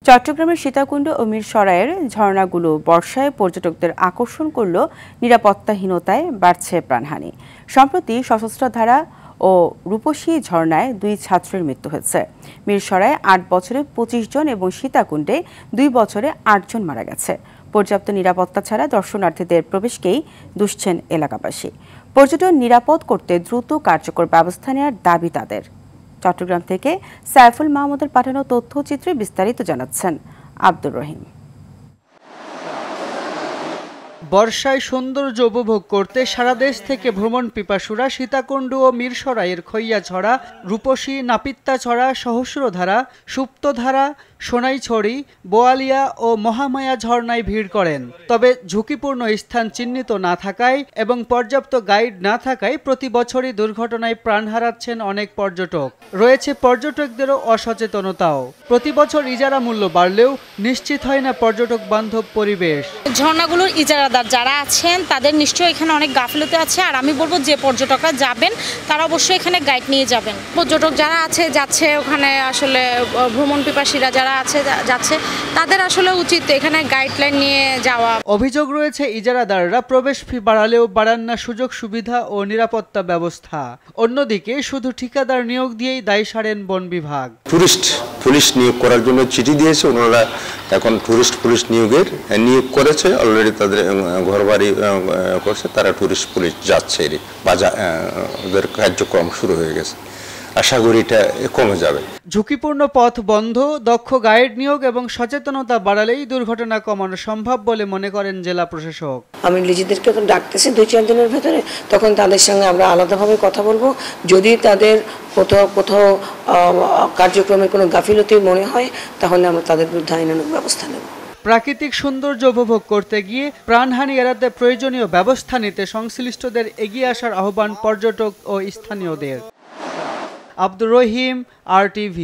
চট্টগ্রামের সীতাকুণ্ড ও মিরসরাইয়ের ঝর্ণাগুলো বর্ষায় পর্যটকদের আকর্ষণ করলেও নিরাপত্তাহীনতায় বাড়ছে প্রাণহানি। সম্প্রতি সশস্ত্র ধারা ও রূপসী ঝর্ণায় 2 ছাত্রের মৃত্যু হয়েছে। মিরসরাইয়ে 8 বছরে 25 জন এবং সীতাকুণ্ডে 2 বছরে 8 জন মারা গেছে। পর্যাপ্ত নিরাপত্তা ছাড়া দর্শনার্থীদের প্রবেশকেই দুষছেন এলাকাবাসী। পর্যটন নিরাপদ করতে দ্রুত কার্যকর ব্যবস্থা নেওয়ার দাবি তাদের। চট্টগ্রাম থেকে সাইফুল মাহমুদের পাঠানো তথ্যচিত্রে বিস্তারিত জানাচ্ছেন আব্দুর রহিম। বর্ষায় সৌন্দর্য উপভোগ করতে সারা দেশ থেকে ভ্রমণ পিপাসুরা সীতাকুণ্ড ও মিরসরাইয়ের খৈয়াছড়া, রূপসী, নাপিত্তাছড়া, সহস্রধারা, সুপ্তধারা, সোনাইছড়ি, বোয়ালিয়া ও মহামায়া ঝর্ণায় ভিড় করেন। তবে ঝুঁকিপূর্ণ স্থান চিহ্নিত না থাকায় এবং পর্যাপ্ত গাইড না থাকায় প্রতি বছরই দুর্ঘটনায় প্রাণ হারাচ্ছেন অনেক পর্যটক। রয়েছে পর্যটকদেরও অসচেতনতাও। প্রতি বছর ইজারা মূল্য বাড়লেও নিশ্চিত হয় না পর্যটক বান্ধব পরিবেশ। ঝর্ণাগুলোর ইজারাদার যারা আছেন তাদের নিশ্চয়ই এখানে অনেক গাফিলতি আছে। আর আমি বলবো যে পর্যটকরা যাবেন তারা অবশ্যই এখানে গাইড নিয়ে যাবেন। পর্যটক যারা যাচ্ছে ওখানে আসলে ভ্রমণ পিপাসীরা যারা যাচ্ছে তাদের আসলে উচিত এখানে গাইডলাইন নিয়ে যাওয়া। অভিযোগ রয়েছে ইজারাদাররা প্রবেশ ফি বাড়ালেও বাড়ান না সুযোগ সুবিধা ও নিরাপত্তা ব্যবস্থা। অন্যদিকে শুধু ঠিকাদার নিয়োগ দিয়েই দায় সারেন বন বিভাগ। টুরিস্ট পুলিশ নিয়োগ করার জন্য চিঠি দিয়েছে, ওনারা এখন টুরিস্ট পুলিশ নিয়োগ করেছে অলরেডি, তাদের ঘরবাড়ি করছে, তারা টুরিস্ট পুলিশ যাচ্ছে, ওদের কার্যক্রম শুরু হয়ে গেছে। আশা করি এটা কমে যাবে। ঝুঁকিপূর্ণ পথ বন্ধ, দক্ষ গাইড নিয়োগ এবং সচেতনতা বাড়ালেই দুর্ঘটনা কমানো সম্ভব বলে মনে করেন জেলা প্রশাসক। আমি নিজেদেরকে ডাকতেছি 2-4 দিনের ভেতরে, তখন তাদের সঙ্গে আমরা আলাদাভাবে কথা বলবো। যদি তাদের কোথাও কার্যক্রমে কোনো গাফিলতি মনে হয় তাহলে আমরা তাদের বিরুদ্ধে আইনানুগ ব্যবস্থা নেব। প্রাকৃতিক সৌন্দর্য উপভোগ করতে গিয়ে প্রাণহানি এড়াতে প্রয়োজনীয় ব্যবস্থা নিতে সংশ্লিষ্টদের এগিয়ে আসার আহ্বান পর্যটক ও স্থানীয়দের। আব্দুর রহিম, RTV।